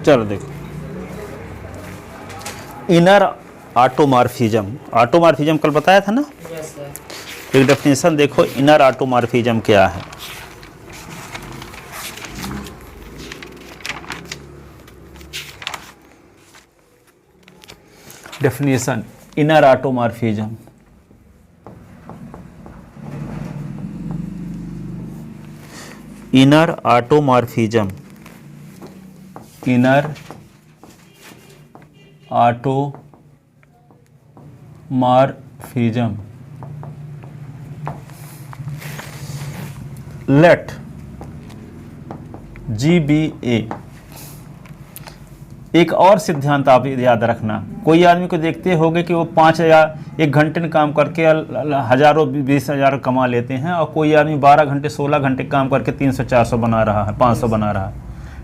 चलो देखो, inner automorphism. Automorphism कल बताया था ना। Yes sir. एक डेफिनेशन देखो, इनर ऑटोमॉर्फिज्म क्या है। Definition inner automorphism, inner automorphism, inner automorphism, let GBA। एक और सिद्धांत आप याद रखना, कोई आदमी को देखते होगे कि वो 5 या 1 घंटे में काम करके हजारों 20,000 कमा लेते हैं, और कोई आदमी 12 घंटे 16 घंटे काम करके 300-400 बना रहा है, 500 बना रहा है।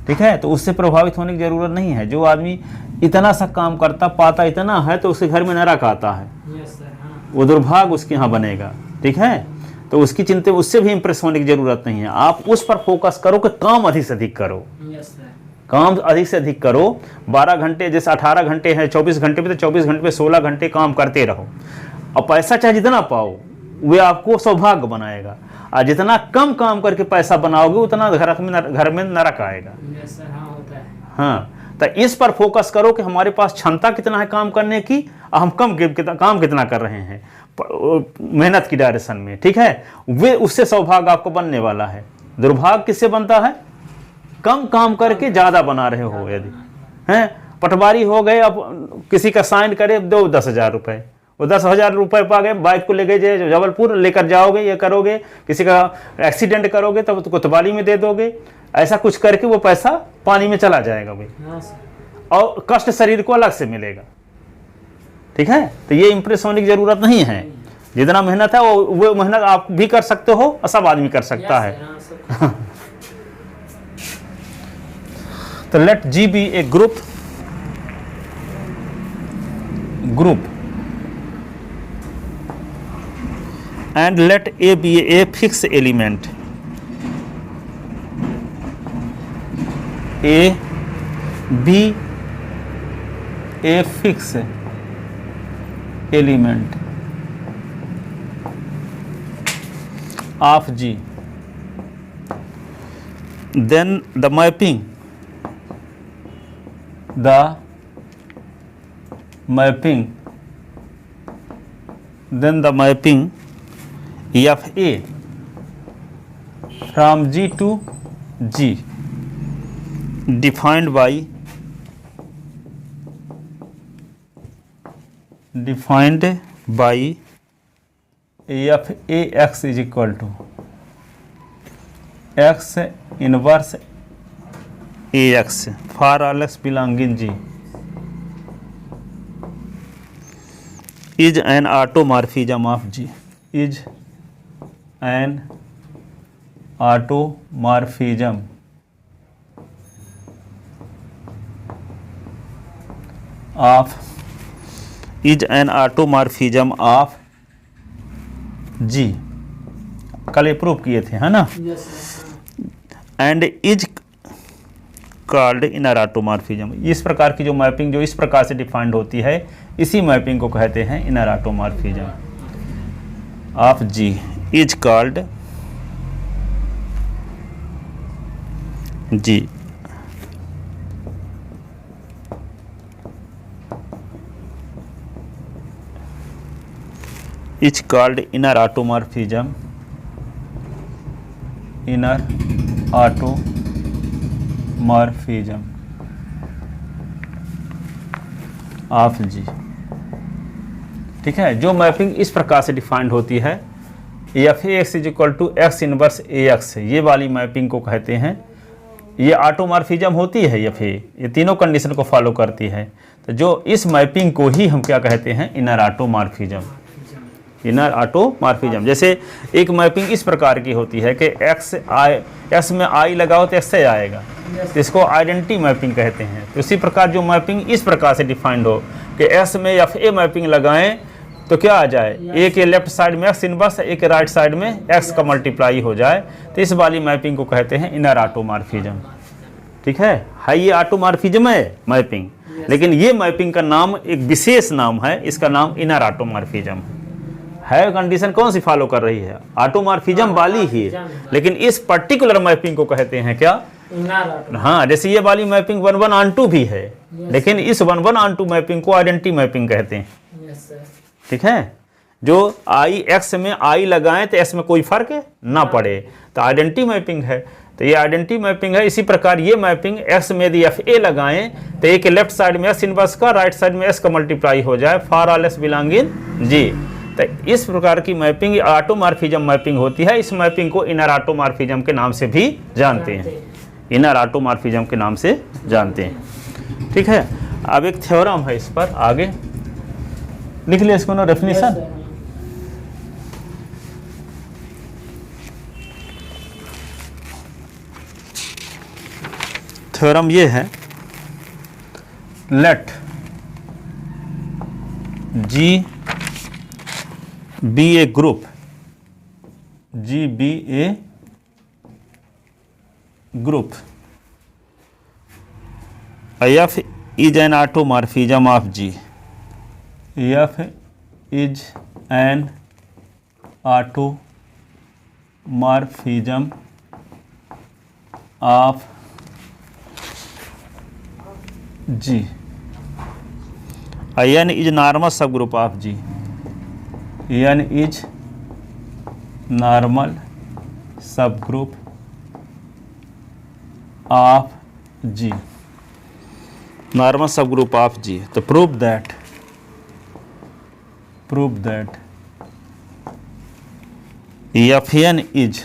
ठीक है, तो उससे प्रभावित होने की ज़रूरत नहीं है। जो आदमी इतना सा काम करता पाता इतना है तो उसके घर में नरक आता है। Yes sir. हाँ। वो दुर्भाग्य उसके यहाँ बनेगा। ठीक है, तो उसकी चिंता, उससे भी इंप्रेस होने की ज़रूरत नहीं है। आप उस पर फोकस करो कि काम अधिक से अधिक करो। Yes sir. काम अधिक से अधिक करो। 12 घंटे जैसे 18 घंटे हैं 24 घंटे पे, तो 24 घंटे पे 16 घंटे काम करते रहो, और पैसा चाहे जितना पाओ वे आपको सौभाग्य बनाएगा। और जितना कम काम करके पैसा बनाओगे उतना घर में नरक आएगा। Yes sir. हाँ होता है। हाँ, तो इस पर फोकस करो कि हमारे पास क्षमता कितना है काम करने की, और हम काम कितना कर रहे हैं मेहनत की डायरेक्शन में। ठीक है, वे उससे सौभाग्य आपको बनने वाला है। दुर्भाग्य किससे बनता है? कम काम करके ज़्यादा बना रहे हो। यदि हैं पटवारी हो गए, अब किसी का साइन करे, दो 10,000 रुपये, वो 10,000 रुपये पा गए, बाइक को ले गए जबलपुर लेकर जाओगे, ये करोगे, किसी का एक्सीडेंट करोगे तब तो कोतवाली में दे दोगे। ऐसा कुछ करके वो पैसा पानी में चला जाएगा भाई, हाँ सर। और कष्ट शरीर को अलग से मिलेगा। ठीक है, तो ये इंप्रेस होने की ज़रूरत नहीं है। जितना मेहनत है वो मेहनत आप भी कर सकते हो, और सब आदमी कर सकता है। तो late G be a group and let A be a fixed element. A be a fixed element of G. Then the mapping FA from G to G defined by FAX is equal to X inverse AX for all X belonging G is an automorphism of G, is an automorphism of G। कल ये prove किए थे, है ना। And is called inner automorphism. इस प्रकार की जो मैपिंग जो इस प्रकार से डिफाइंड होती है, इसी मैपिंग को कहते हैं inner automorphism of G. Is called G is called inner automorphism of G. ठीक है, जो मैपिंग इस प्रकार से डिफाइंड होती है, FAX is equal to x inverse AX, ये वाली मैपिंग को कहते हैं। ये ऑटोमॉर्फिज्म होती है, ये तीनों कंडीशन को फॉलो करती है। तो जो इस मैपिंग को ही हम क्या कहते हैं? Inner automorphism. इनर ऑटोमॉर्फिज्म जैसे एक मैपिंग इस प्रकार की होती है कि एक्स में आई लगाओ तो एक्स से आएगा, तो इसको आइडेंटिटी मैपिंग कहते हैं। तो इसी प्रकार जो मैपिंग इस प्रकार से डिफाइंड हो कि एक्स में FA मैपिंग लगाएं तो क्या आ जाए, ए के लेफ्ट साइड में एक्स इनवर्स, ए के राइट साइड में एक्स का मल्टीप्लाई हो जाए, तो इस वाली मैपिंग को कहते हैं इनर ऑटोमॉर्फिज्म। ठीक है ये ऑटोमॉर्फिज्म है मैपिंग, लेकिन ये मैपिंग का नाम एक विशेष नाम है, इसका नाम इनर ऑटोमॉर्फिज्म है। कंडीशन कौन सी फॉलो कर रही है? ऑटोमॉर्फिज्म वाली ही, लेकिन इस पर्टिकुलर मैपिंग को कहते हैं क्या? हाँ, जैसे ये वाली मैपिंग 1:1 भी है, लेकिन इस 1:1 मैपिंग को आइडेंटिटी मैपिंग कहते हैं। ठीक है, जो आई एक्स में आई लगाएं तो एस में कोई फर्क ना पड़े, तो आइडेंटिटी मैपिंग है। तो ये आइडेंटिटी मैपिंग है। इसी प्रकार ये मैपिंग एक्स में यदि एफ ए लगाएं तो ए के लेफ्ट साइड में एस इनवर्स का, राइट साइड में एस का मल्टीप्लाई हो जाए, for all S belong in G. तो इस प्रकार की मैपिंग ऑटोमॉर्फिज्म मैपिंग होती है। इस मैपिंग को इनर ऑटोमॉर्फिज्म के नाम से भी जानते हैं, इनर ऑटोमॉर्फिज्म के नाम से जानते हैं। ठीक है, अब एक थ्योरम है इस पर, आगे लिख लिया इसको ना, डेफिनेशन। थ्योरम ये है, let G be a group, G be a group, F is an automorphism of G, F is an automorphism of G, N is normal सब group of G, N is normal सब group of G, normal सब group of G. तो prove that F N is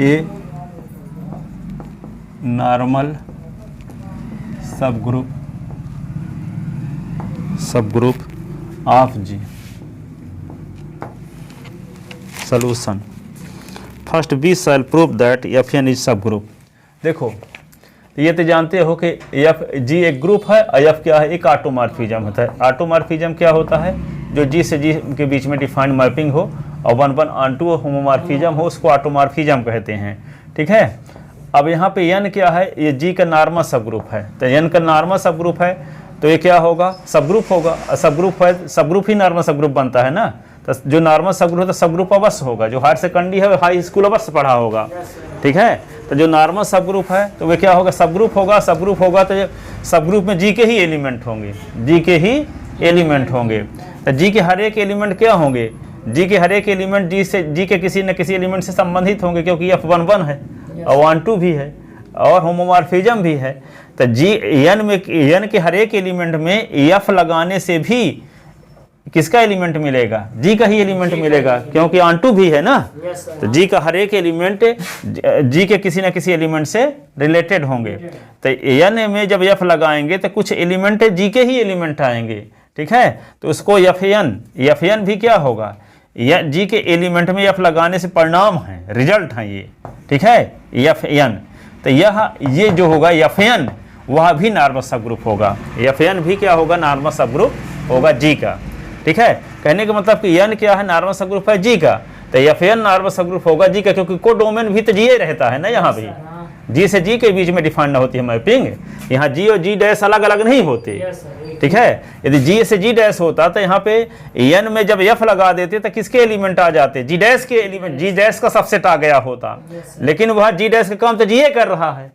a normal सब group of G. Solution, first we shall prove that F N is सब group. देखो, ये तो जानते हो कि एफ जी एक ग्रुप है और एफ क्या है? एक ऑटोमॉर्फिज्म होता है। ऑटोमॉर्फिज्म क्या होता है? जो जी से जी के बीच में डिफाइंड मैपिंग हो और 1:1 होमोमॉर्फिज्म हो, उसको ऑटोमॉर्फिज्म कहते हैं। ठीक है, अब यहाँ पे एन क्या है? ये जी का नॉर्मल सब ग्रुप है, तो एन का नॉर्मल सब ग्रुप है, तो ये क्या होगा? सब ग्रुप होगा। सब ग्रुप है, सब ग्रुप ही नॉर्मल सब ग्रुप बनता है ना। तो जो नॉर्मल सब ग्रुप है तो सब ग्रुप अवश्य होगा। जो हायर सेकेंडरी है हाई स्कूल अवश्य पढ़ा होगा। ठीक है, तो जो नॉर्मल सब ग्रुप है तो वे क्या होगा? सब ग्रुप होगा। सब ग्रुप होगा तो सब ग्रुप में जी के ही एलिमेंट होंगे, जी के ही एलिमेंट होंगे। तो जी के हर एक एलिमेंट क्या होंगे? जी के हर एक एलिमेंट जी के किसी न किसी एलिमेंट से संबंधित होंगे, क्योंकि F11 है और 1-2 भी है और होमोमॉर्फिज्म भी है। तो जी एन के हर एक एलिमेंट में एफ लगाने से भी किसका एलिमेंट मिलेगा? जी का ही एलिमेंट मिलेगा, क्योंकि 1-2 भी है ना। तो जी का हर एक एलिमेंट जी के किसी न किसी एलिमेंट से रिलेटेड होंगे। तो एन में जब एफ लगाएंगे तो कुछ एलिमेंट जी के ही एलिमेंट आएंगे। ठीक है, तो उसको एफ एन भी क्या होगा? जी के एलिमेंट में एफ लगाने से परिणाम है, रिजल्ट है ये। ठीक है, एफ एन। तो ये जो होगा एफ एन, वह भी नॉर्मल सब ग्रुप होगा। एफ एन भी क्या होगा? नॉर्मल सब ग्रुप होगा जी का। ठीक है, कहने का मतलब कि एन क्या है? नॉर्मल सब ग्रुप है जी का। तो एफ एन नॉर्मल सब ग्रुप होगा जी का, क्योंकि कोडोमेन भी तो जी रहता है ना। यहाँ भी जी से जी के बीच में डिफाइंड होती है मैपिंग। यहाँ जी और जी डैश अलग अलग नहीं होते। ठीक है, यदि जी से जी डैश होता तो यहाँ पे एन में जब एफ लगा देते तो किसके एलिमेंट आ जाते? जी डैश के एलिमेंट, जी डैश का सबसेट आ गया होता। लेकिन वह जी डैश का काम तो जी कर रहा है।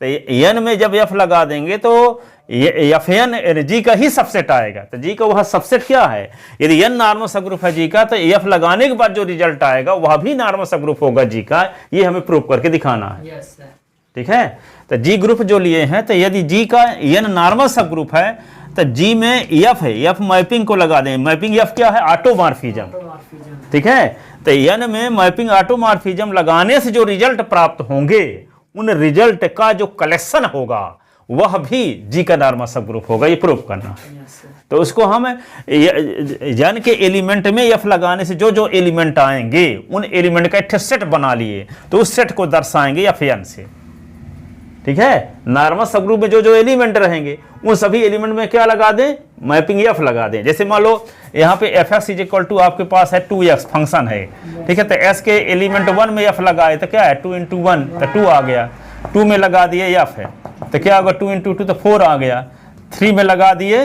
तो एन में जब एफ लगा देंगे तो एफ एन जी का ही सबसेट आएगा। तो जी का वह सबसेट क्या है? यदि एन नॉर्मल सब ग्रुप है जी का, तो एफ लगाने के बाद जो रिजल्ट आएगा वह भी नॉर्मल सब ग्रुप होगा जी का। ये हमें प्रूव करके दिखाना है। ठीक है, तो जी ग्रुप जो लिए हैं, तो यदि जी का एन नॉर्मल सब ग्रुप है तो जी में एफ है, एफ मैपिंग को लगा दें। मैपिंग एफ क्या है? ऑटोमॉर्फिज्म। ठीक है, तो एन में मैपिंग ऑटोमॉर्फिज्म लगाने से जो रिजल्ट प्राप्त होंगे, उन रिजल्ट का जो कलेक्शन होगा वह भी जी का नॉर्मल सब ग्रुप होगा। ये प्रूव करना। तो उसको हम एन के एलिमेंट में एफ लगाने से जो जो एलिमेंट आएंगे उन एलिमेंट का एक सेट बना लिए, तो उस सेट को दर्शाएंगे एफ एन से। ठीक है, नॉर्मल सब ग्रुप में जो जो एलिमेंट रहेंगे उन सभी एलिमेंट में क्या लगा दें, मैपिंग एफ लगा दें। जैसे मान लो यहाँ पे F X is equal to आपके पास है 2x फंक्शन है, ठीक है, तो एस के एलिमेंट 1 में एफ लगाए तो क्या है 2 × 1 तो 2 आ गया, 2 में लगा दिए एफ है तो क्या होगा 2 × 2 तो 4 आ गया, 3 में लगा दिए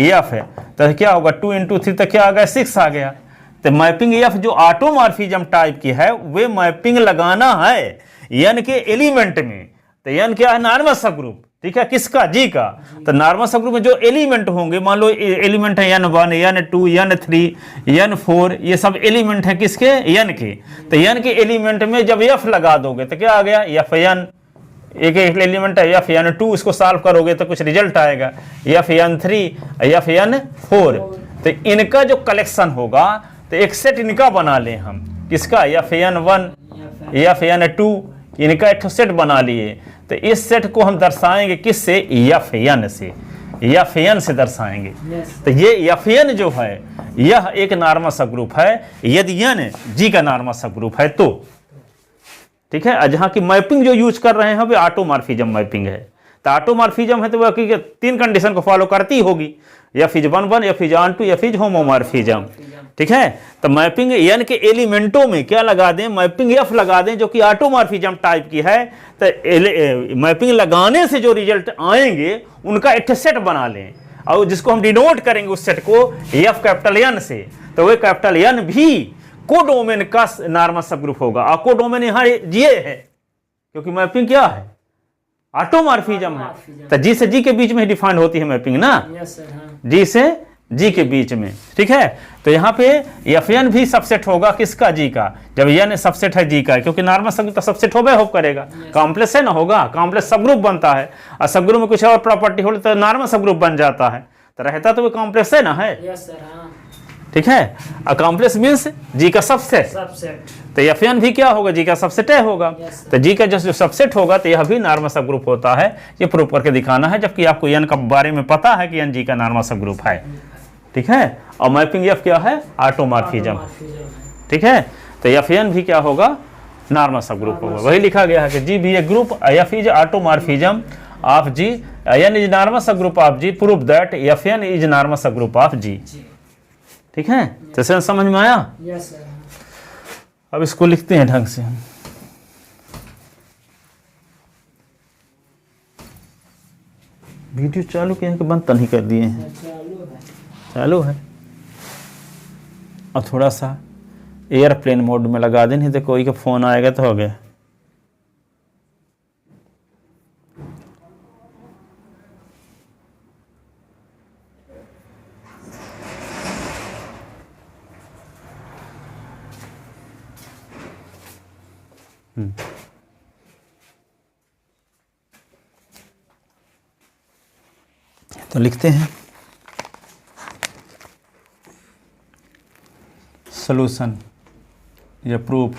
एफ है तो क्या होगा 2 × 3 तो क्या आ गया 6 आ गया। तो मैपिंग एफ जो ऑटोमॉर्फिज्म टाइप की है वे मैपिंग लगाना है एन के एलिमेंट में। तो एन क्या है, नॉर्मल सबग्रुप, ठीक है, किसका, जी का। तो नॉर्मल सबग्रुप में जो एलिमेंट होंगे, मान लो एलिमेंट है n1 n2 n3 n4, ये सब एलिमेंट है किसके, एन के। तो एन के एलिमेंट में जब एफ लगा दोगे तो क्या आ गया एफ एन, एक एलिमेंट है एफ एन 2, इसको सॉल्व करोगे तो कुछ रिजल्ट आएगा एफ एन 3 एफ एन 4। तो इनका जो कलेक्शन होगा तो एक सेट इनका बना लें हम, किसका, एफ एन 1 एफ एन 2, इनका एक सेट बना लिए। तो इस सेट को हम दर्शाएंगे किससे, एफ एन से, एफ एन से दर्शाएंगे। तो ये एफ एन जो है यह एक नॉर्मल सबग्रुप है यदि एन जी का नॉर्मल सबग्रुप है तो, ठीक है। जहाँ की मैपिंग जो यूज कर रहे हैं वे ऑटोमॉर्फिज्म मैपिंग है। तो ऑटोमॉर्फिज्म है तो वह 3 कंडीशन को फॉलो करती होगी, F is 1 1 F is on 2 F is homomorphism, ठीक है। तो मैपिंग एन के एलिमेंटों में क्या लगा दें, मैपिंग एफ लगा दें जो कि ऑटोमॉर्फिज्म टाइप की है। तो मैपिंग लगाने से जो रिजल्ट आएंगे उनका एक सेट बना लें और जिसको हम डिनोट करेंगे उस सेट को एफ कैपिटल एन से। तो वह कैपिटल एन भी कोडोमेन का नॉर्मल सबग्रुप होगा। और कोडोमेन यहाँ ये है क्योंकि मैपिंग क्या है, ऑटोमॉर्फिज्म है। तो जी से जी के बीच में डिफाइंड होती है मैपिंग ना, जी से जी के बीच में, ठीक है। तो यहाँ पे एफ एन भी सबसेट होगा किसका, जी का, जब एन सबसेट है जी का, क्योंकि नॉर्मल सबग्रुप तो सबसेट होगा होप करेगा, कॉम्प्लेक्स है ना होगा, कॉम्प्लेक्स सबग्रुप बनता है और सबग्रुप में कुछ और प्रॉपर्टी हो तो नॉर्मल सबग्रुप बन जाता है। तो रहता तो वो कॉम्प्लेक्स है ना है, ठीक है। और कॉम्प्लेक्स मीन्स जी का सबसेट, तो एफ एन भी क्या होगा, जी का सबसेट होगा। तो जी का जो सबसेट होगा तो यह भी नॉर्मल सबग्रुप होता है। ये प्रूव करके दिखाना है, जबकि आपको एन का बारे में पता है कि एन जी का नॉर्मल सबग्रुप है, ठीक है। और मैपिंग एफ क्या है, ऑटोमॉर्फिज्म, ठीक है। तो एफ एन भी क्या होगा, नॉर्मल सबग्रुप होगा। वही लिखा गया है कि G be a group, F is automorphism of G, N is normal subgroup of G, prove that F N is normal subgroup of G, ठीक है। तो समझ में आया। अब इसको लिखते हैं ढंग से। वीडियो चालू किए हैं कि बंद तो नहीं कर दिए हैं, चालू है। और थोड़ा सा एयरप्लेन मोड में लगा दें, नहीं तो कोई का फोन आएगा तो हो गया। तो लिखते हैं सॉल्यूशन या proof.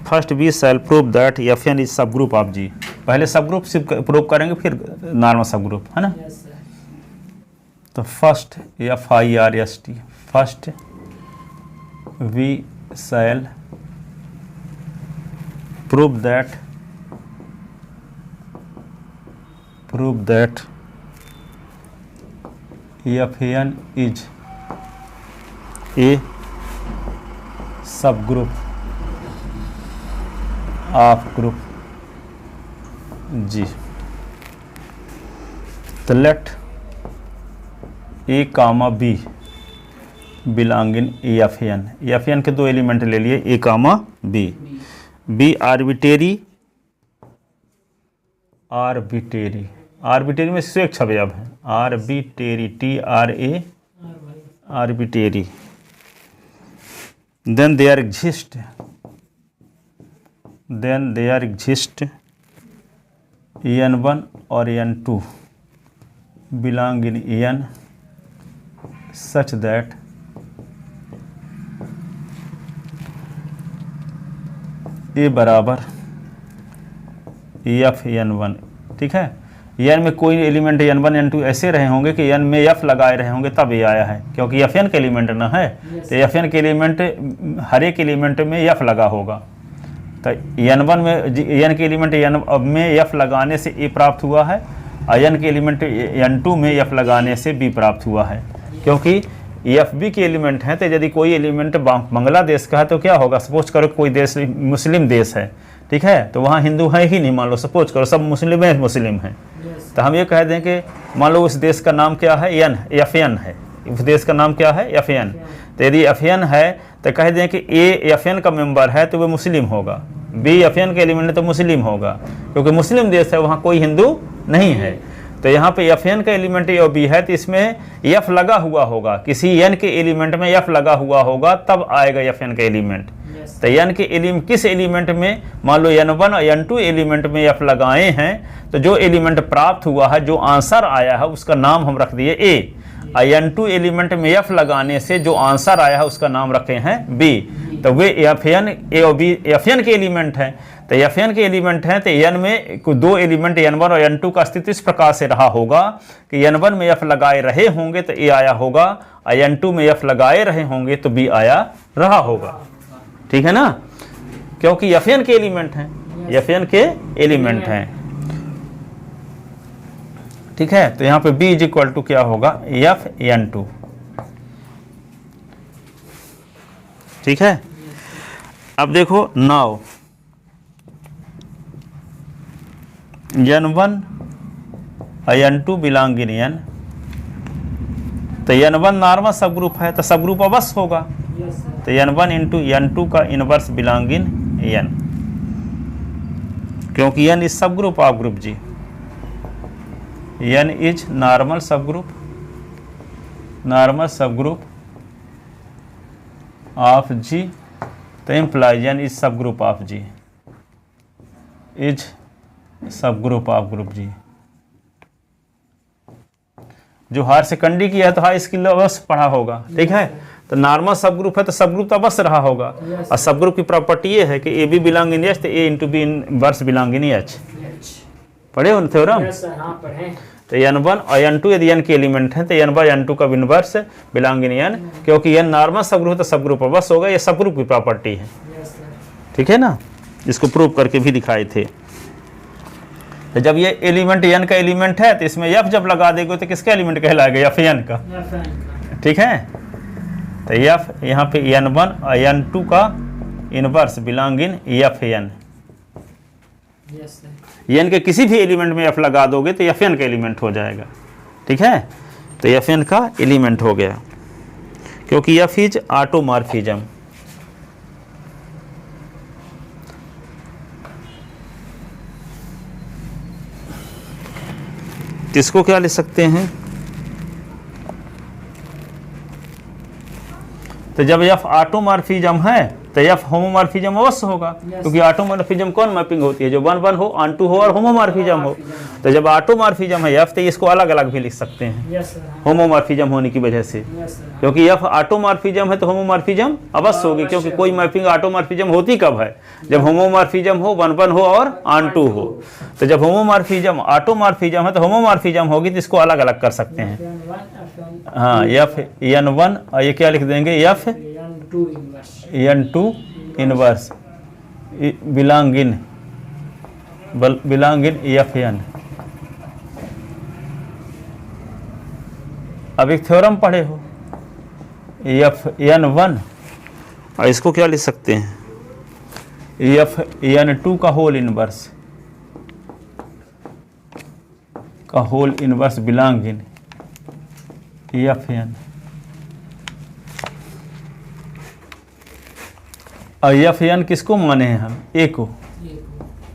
First we shall prove that F N is सब ग्रुप ऑफ जी। पहले सब ग्रुप से प्रूव करेंगे फिर नॉर्मल सब ग्रुप, है ना। तो first FIRST, first we shall prove that F N is a सब ग्रुप ऑफ ग्रुप जी। तो let A comma B belong in F N के 2 एलिमेंट ले लिए, A comma B. B arbitrary में स्वेच्छ अवयव है, arbitrary TRA arbitrary. Then there exist n1 और n2 belong in n such that a बराबर एफ n1, ठीक है। n में कोई एलिमेंट n1 n2 ऐसे रहे होंगे कि n में f लगाए रहे होंगे तब ये आया है, क्योंकि एफ एन के एलिमेंट ना है। तो एफ एन के एलिमेंट हर एक एलिमेंट में f लगा होगा। तो तो n1 में n के एलिमेंट n में f लगाने से a प्राप्त हुआ है और n के एलिमेंट n2 में f लगाने से b प्राप्त हुआ है। क्योंकि एफ बी के एलिमेंट हैं, तो यदि कोई एलिमेंट बांग्लादेश का है तो क्या होगा, सपोज करो कोई देश मुस्लिम देश है, ठीक है, तो वहाँ हिंदू है ही नहीं, मान लो सपोज करो सब मुस्लिम हैं, तो हम ये कह दें कि मान लो उस देश का नाम क्या है, एफ एन है, उस देश का नाम क्या है, एफ एन। तो यदि एफ एन है तो कह दें कि ए एफ एन का मेंबर है तो वो मुस्लिम होगा, बी एफ एन का एलिमेंट है तो मुस्लिम होगा, क्योंकि मुस्लिम देश है, वहाँ कोई हिंदू नहीं है। तो यहाँ पे एफ एन का एलिमेंट ए और बी है तो इसमें एफ लगा हुआ होगा, किसी एन के एलिमेंट में एफ लगा हुआ होगा तब आएगा एफ एन का एलिमेंट। तो एन के एलिमेंट किस एलिमेंट में, मान लो n1 और n2 एलिमेंट में एफ लगाए हैं, तो जो एलिमेंट प्राप्त हुआ है, जो आंसर आया है उसका नाम हम रख दिए ए, और n2 एलिमेंट में एफ लगाने से जो आंसर आया है उसका नाम रखे हैं बी। तो वे एफ एन ए और बी एफ एन के एलिमेंट हैं, तो एफ एन के एलिमेंट हैं, तो एन में दो एलिमेंट n1 और n2 का अस्तित्व इस प्रकार से रहा होगा कि n1 में एफ लगाए रहे होंगे तो ए आया होगा, और n2 में एफ लगाए रहे होंगे तो बी आया रहा होगा, ठीक है ना, क्योंकि एफ एन के एलिमेंट हैं, एफ एन के एलिमेंट हैं, ठीक है। तो यहाँ पे b इज इक्वल टू क्या होगा, एफ एन टू, ठीक है। अब देखो नाउ n1 और n2 बिलोंग इन n, तो n1 नॉर्मल सब ग्रुप है तो सब ग्रुप अवश्य होगा, तो n1 इंटू n2 का इनवर्स बिलोंग इन n, क्योंकि n इज सब group of group G, n is normal सब ग्रुप ऑफ g, तो इम्प्लाइज n इज सब ग्रुप ऑफ g, इज सब ग्रुप ऑफ ग्रुप जी। जो हायर सेकेंडरी की है तो हाई स्किल अवश्य पढ़ा होगा, ठीक है। तो नॉर्मल सब ग्रुप है तो सब ग्रुप तो अवश्य रहा होगा, और सब ग्रुप की प्रॉपर्टी ये है कि A B belong in H, तो A into B inverse belong in H, पढ़े हो थ्योरम। तो n1 और n2 यदि n के एलिमेंट हैं तो n बाय n2 का इनवर्स बिलोंग इन n, क्योंकि n नॉर्मल सब ग्रुप है तो सब ग्रुप अवश्य होगा, ये सब ग्रुप की प्रॉपर्टी है, ठीक है ना, इसको प्रूव करके भी दिखाए थे। तो जब ये एलिमेंट n का एलिमेंट है तो इसमें f जब लगा देंगे तो किसका एलिमेंट कहलाएगा, एफ एन का, ठीक है। तो f यहाँ पे n1 और n2 का inverse belong in F N, n के किसी भी एलिमेंट में f लगा दोगे तो एफ एन का एलिमेंट हो जाएगा, ठीक है। तो एफ एन का एलिमेंट हो गया, क्योंकि f इज ऑटोमॉर्फिज्म, इसको क्या लिख सकते हैं, तो जब f ऑटोमॉर्फिज्म है तो f होमोमॉर्फिज्म अवश्य होगा, क्योंकि ऑटोमॉर्फिज्म कौन मैपिंग होती है, जो 1 1 हो, ऑन 2 हो और होमोमॉर्फिज्म हो। तो जब ऑटोमॉर्फिज्म है f तो इसको अलग अलग भी लिख सकते हैं होमोमॉर्फिज्म होने की वजह से, क्योंकि f ऑटोमॉर्फिज्म है तो होमोमॉर्फिज्म अवश्य होगी, क्योंकि कोई मैपिंग ऑटोमॉर्फिज्म होती कब है, जब होमोमॉर्फिज्म हो, 1 1 हो और ऑन 2 हो। तो जब होमोमॉर्फिज्म ऑटोमॉर्फिज्म है तो होमोमॉर्फिज्म होगी, तो इसको अलग अलग कर सकते हैं, हाँ एफ n1 और ये क्या लिख देंगे, F n2 inverse belong in F N. अब एक थ्योरम पढ़े हो एफ n1 और इसको क्या लिख सकते हैं, एफ n2 का whole inverse belong in F N. और एफ एन किसको माने हैं हम, ए को,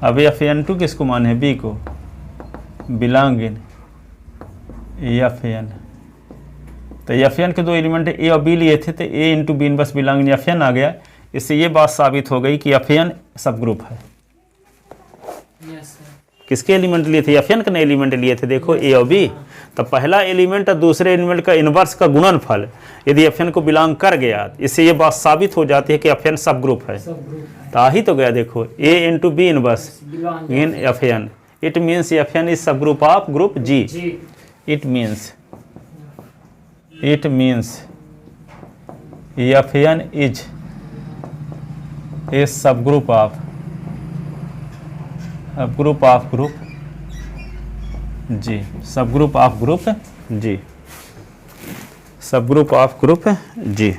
अब एफ n2 किसको माने हैं, बी को, बिलोंग इन एफ एन। तो एफ एन के दो एलिमेंट ए और बी लिए थे, तो A into B inverse belong in F N आ गया। इससे ये बात साबित हो गई कि एफ एन सब ग्रुप है। किसके एलिमेंट लिए थे, एफ एन के एलिमेंट लिए थे, देखो ए और बी, तो पहला एलिमेंट और दूसरे एलिमेंट का इनवर्स का गुणनफल यदि एफ एन को बिलोंग कर गया, इससे ये बात साबित हो जाती है कि एफ एन सब ग्रुप है। तो आ ही तो गया, देखो A into B inverse in F N, it means F N is सब group of group G. It means F N is a सब ग्रुप ऑफ अब group of group G, sub group of group G, sub group of group G.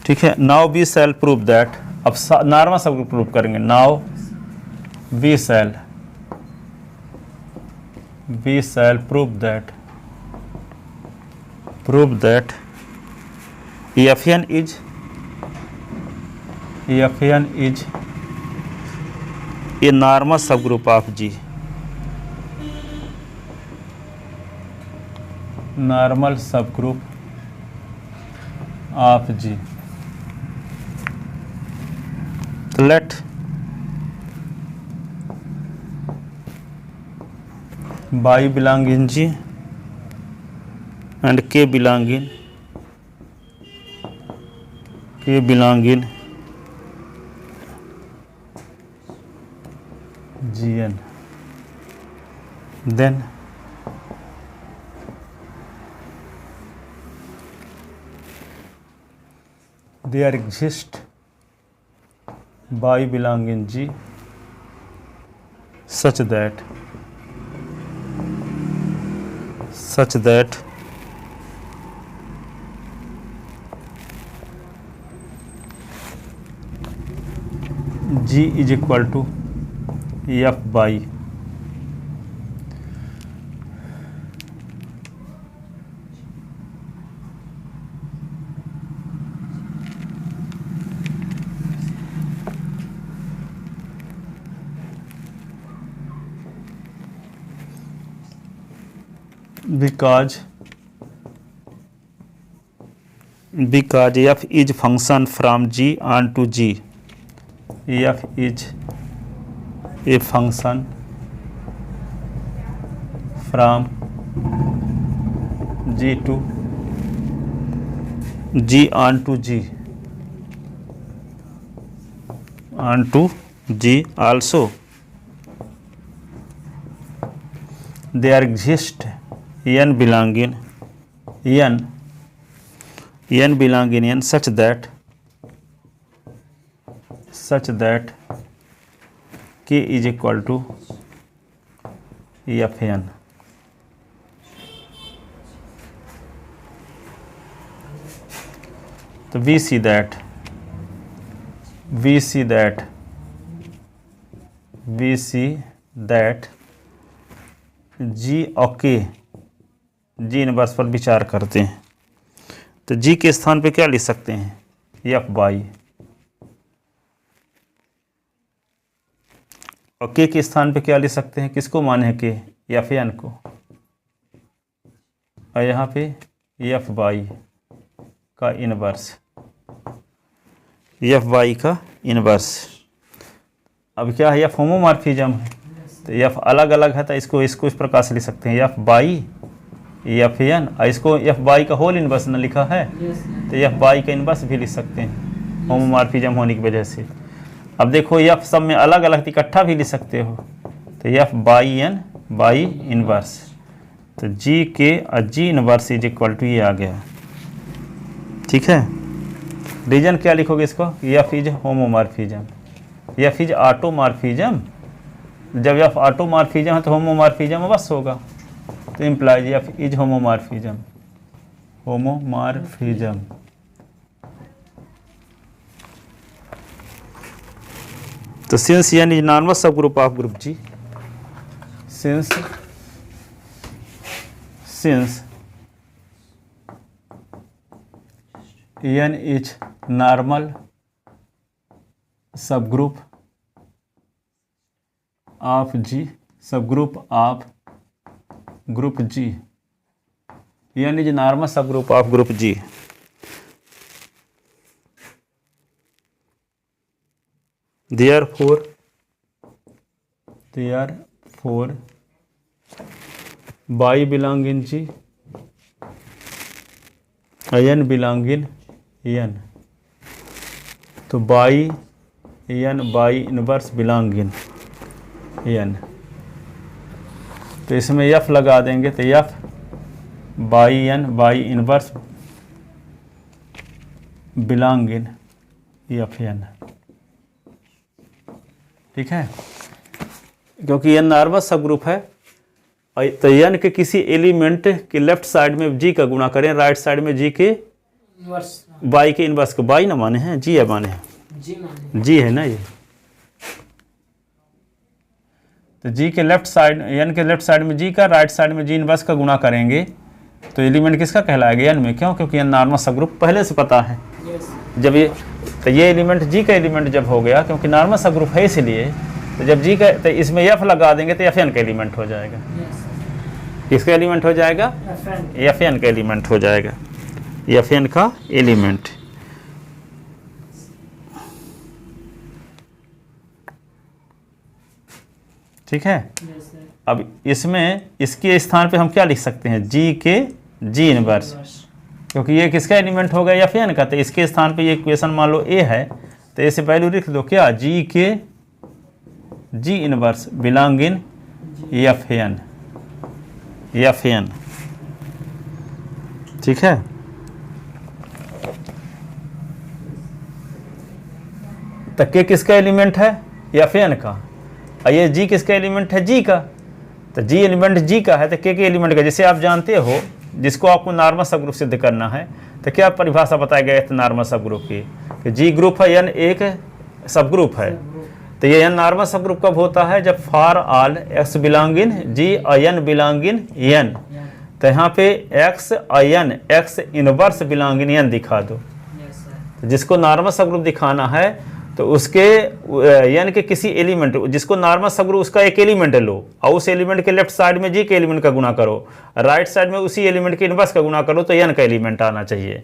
ठीक है, now we shall prove that, अब normal सब group prove करेंगे। Now we shall prove that Fn is a normal subgroup of G, normal subgroup of G. Let y belong in G and k belong in Gn. Then there exist y belong in G such that G is equal to F by because F is function from G onto G. F is a function from G to G onto G also. There exist n belong in n such that k is equal to Fn. So we see that G और K जी inverse पर विचार करते हैं तो G के स्थान पे क्या लिख सकते हैं? F बाई, और K के स्थान पे क्या लिख सकते हैं? किसको माने हैं K? Fn को, और यहाँ पे F बाई का इनवर्स, F बाई का इनवर्स। अब क्या है? F होमोमॉर्फिज्म है, तो F अलग अलग है तो इसको इस प्रकार से लिख सकते हैं F बाई Fn, और इसको F बाई का होल इनवर्स न लिखा है तो F बाई का इनवर्स भी लिख सकते हैं होमोमॉर्फिज्म होने की वजह से। अब देखो F सब में अलग अलग इकट्ठा भी लिख सकते हो तो F by n by inverse, तो G के और G inverse is equal to ये आ गया। ठीक है, रीजन क्या लिखोगे इसको? F is homomorphism, F is automorphism. जब F ऑटोमॉर्फिज्म है तो होमोमॉर्फिज्म बस होगा, तो इम्प्लाइज F इज होमोमॉर्फिज्म। तो सिंस n इज नॉर्मल सब group of group G, since n is normal सब ग्रुप ऑफ G, सब group of group G, n is normal सब group of group G, therefore y belong in G, n belong in n, तो y n y inverse belong in n, तो इसमें F लगा देंगे तो F by n by inverse belong in Fn। ठीक है, क्योंकि n नॉर्मल सब ग्रुप है तो n के किसी एलिमेंट के लेफ्ट साइड में g का गुणा करें, राइट साइड में g के इनवर्स y के इनवर्स को, y ना माने हैं g है माने हैं, जी माने g है ना ये, तो g के लेफ्ट साइड n के लेफ्ट साइड में g का, राइट साइड में g इनवर्स का गुणा करेंगे तो एलिमेंट किसका कहलाएगा, n में। क्यों? क्योंकि n नॉर्मल सब ग्रुप पहले से पता है। यस जब ये तो ये एलिमेंट g का एलिमेंट जब हो गया, क्योंकि नॉर्मल सब ग्रुप है इसलिए, तो जब g का तो इसमें f लगा देंगे तो fn का एलिमेंट हो जाएगा। यस किसका एलिमेंट हो जाएगा, एफएन fn का एलिमेंट हो जाएगा, fn का एलिमेंट। ठीक है, यस सर अब इसमें इसके स्थान पे हम क्या लिख सकते हैं, g के g इनवर्स, क्योंकि ये किसका एलिमेंट होगा, fn का, तो इसके स्थान पे ये इक्वेशन मान लो a है तो ऐसे वैल्यू लिख दो क्या, g के g इनवर्स बिलोंग इन fn। ठीक है, तो k किसका एलिमेंट है, fn का, और ये g किसका एलिमेंट है, g का, तो g एलिमेंट g का है तो k के एलिमेंट का, जैसे आप जानते हो जिसको आपको नॉर्मल सब ग्रुप सिद्ध करना है तो क्या परिभाषा बताया गया है नॉर्मल सब ग्रुप की, कि g ग्रुप है, n एक सब ग्रुप है, तो ये n नॉर्मल सब ग्रुप कब होता है, जब for all x belong in g और n बिलोंग इन n, तो यहाँ पे x और n x inverse belong in n दिखा दो। यस सर तो जिसको नॉर्मल सब ग्रुप दिखाना है तो उसके n के किसी एलिमेंट, जिसको नॉर्मल सब ग्रुप उसका एक एलिमेंट लो और उस एलिमेंट के लेफ्ट साइड में g के एलिमेंट का गुणा करो, राइट साइड में उसी एलिमेंट के इनवर्स का गुणा करो तो n का एलिमेंट आना चाहिए।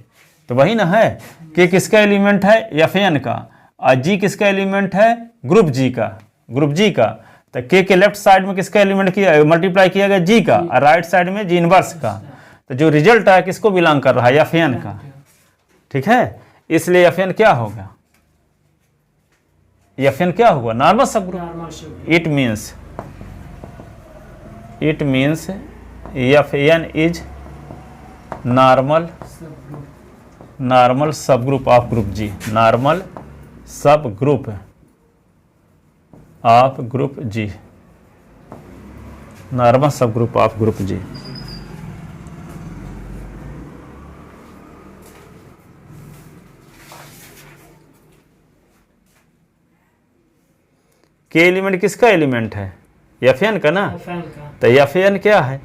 तो वही ना है कि किसका एलिमेंट है, fn का, और g किसका एलिमेंट है, ग्रुप g का, ग्रुप g का, तो k के लेफ्ट साइड में किसका एलिमेंट किया, मल्टीप्लाई किया गया g का, और राइट साइड में g इनवर्स का, तो जो रिजल्ट है किसको बिलोंग कर रहा है, fn का। ठीक है, इसलिए fn क्या होगा, fn क्या होगा, नॉर्मल सब group. Normal sub it means fn is normal सब group of group g, normal सब group of group g, normal सब ग्रुप ऑफ ग्रुप g। के एलिमेंट किसका एलिमेंट है, fn का ना, एफएन का तो fn क्या है,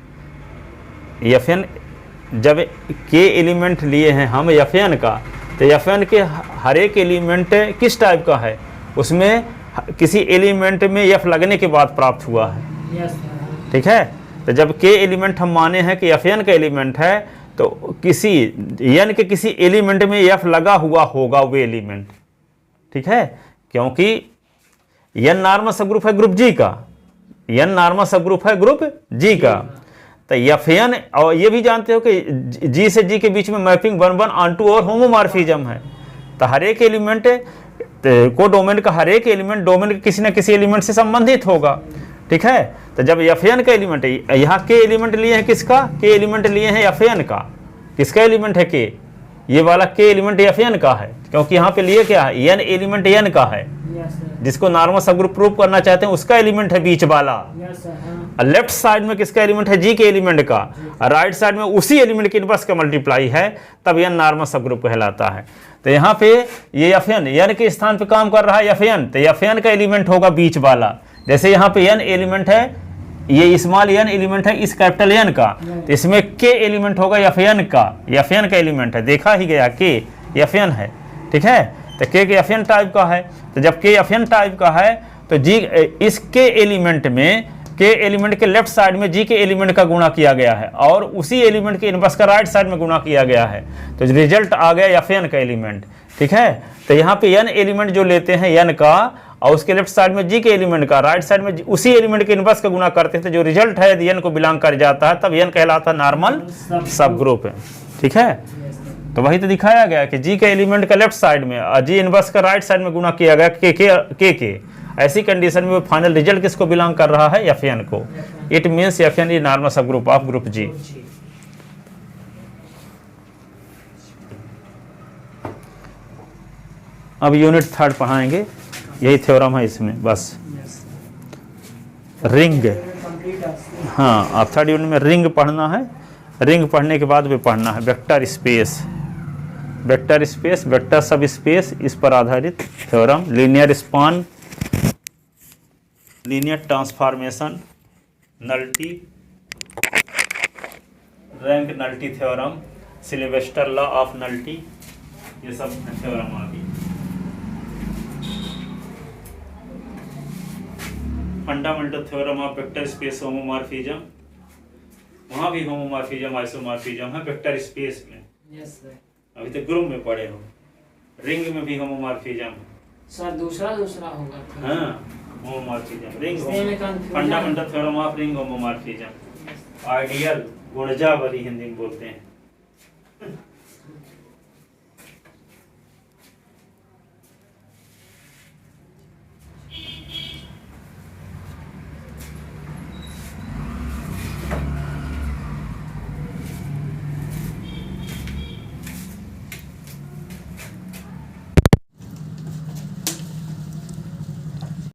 fn जब के एलिमेंट लिए हैं हम fn का, तो fn के हर एक एलिमेंट किस टाइप का है, उसमें किसी एलिमेंट में f लगने के बाद प्राप्त हुआ है। यस सर ठीक है, तो जब के एलिमेंट हम माने हैं कि fn का एलिमेंट है तो किसी n के किसी एलिमेंट में f लगा हुआ होगा वो एलिमेंट। ठीक है, क्योंकि n नॉर्मल सब ग्रुप है ग्रुप g का, n नॉर्मल सब ग्रुप है ग्रुप g का, तो fn, और ये भी जानते हो कि g से g के बीच में मैपिंग 1 ऑन 2 और होमोमॉर्फिज्म है, तो हर एक एलिमेंट को डोमेन का हर एक एलिमेंट डोमेन के किसी न किसी एलिमेंट से संबंधित होगा। ठीक है, तो जब fn का एलिमेंट है, यहाँ के एलिमेंट लिए हैं किसका, के एलिमेंट लिए हैं fn का, किसका एलिमेंट है के, ये वाला के एलिमेंट fn का है, क्योंकि यहाँ पे लिए क्या है, n एलिमेंट n का है, यस सर जिसको नॉर्मल सब ग्रुप प्रूव करना चाहते हैं उसका एलिमेंट है बीच वाला, यस सर हाँ और लेफ्ट साइड में किसका एलिमेंट है, जी के एलिमेंट का, और राइट साइड में उसी एलिमेंट के इनवर्स का मल्टीप्लाई है, तब यह नॉर्मल सब ग्रुप कहलाता है। तो यहाँ पे ये fn n के स्थान पे काम कर रहा है fn, तो fn का एलिमेंट होगा बीच वाला, जैसे यहाँ पे n एलिमेंट है, ये स्मॉल n एलिमेंट है इस कैपिटल n का, तो इसमें k एलिमेंट होगा fn का एलिमेंट है, देखा ही गया k fn है। ठीक है, तो k के fn टाइप का है, तो जब k fn टाइप का है तो g इस k एलिमेंट में के एलिमेंट के लेफ्ट साइड में जी के एलिमेंट का गुणा किया गया है और उसी एलिमेंट के इनवर्स का राइट साइड में गुणा किया गया है, तो रिजल्ट आ गया fn का एलिमेंट। ठीक है, तो यहाँ पे n एलिमेंट जो लेते हैं n का और उसके लेफ्ट साइड में जी के एलिमेंट का, राइट साइड में उसी एलिमेंट के इनवर्स का गुणा करते हैं, तो जो रिजल्ट है यदि n को बिलोंग कर जाता है तब n कहलाता है नॉर्मल सब ग्रुप है। ठीक है, तो वही तो दिखाया गया कि जी के एलिमेंट का लेफ्ट साइड में और जी इनवर्स का राइट साइड में गुणा किया गया के। ऐसी कंडीशन में फाइनल रिजल्ट किसको बिलोंग कर रहा है, fn को। It means fn is normal सब ग्रुप ऑफ ग्रुप g। अब यूनिट 3 पढ़ाएंगे, यही थ्योरम है इसमें बस। रिंग। कंप्लीट है। हाँ, आप थर्ड यूनिट में रिंग पढ़ना है। रिंग पढ़ने के बाद भी पढ़ना है vector space, vector space, vector सब स्पेस, इस पर आधारित theorem, linear span, linear transformation, nullity, rank nullity theorem, Sylvester law of nullity, ये सब थ्योरम आ गई। Fundamental theorem of vector space homomorphism, वहाँ भी होमोमॉर्फिज्म आइसोमॉर्फिज्म है वेक्टर स्पेस में, यस सर। अभी तक ग्रुप में पढ़े हो। रिंग में भी होमोमॉर्फिज्म है। सर दूसरा होगा। हाँ, होमोमॉर्फिज्म, रिंग, इसमें में confusion- fundamental theorem of ring homomorphism, ideal गुणजावली हिंदी में बोलते हैं।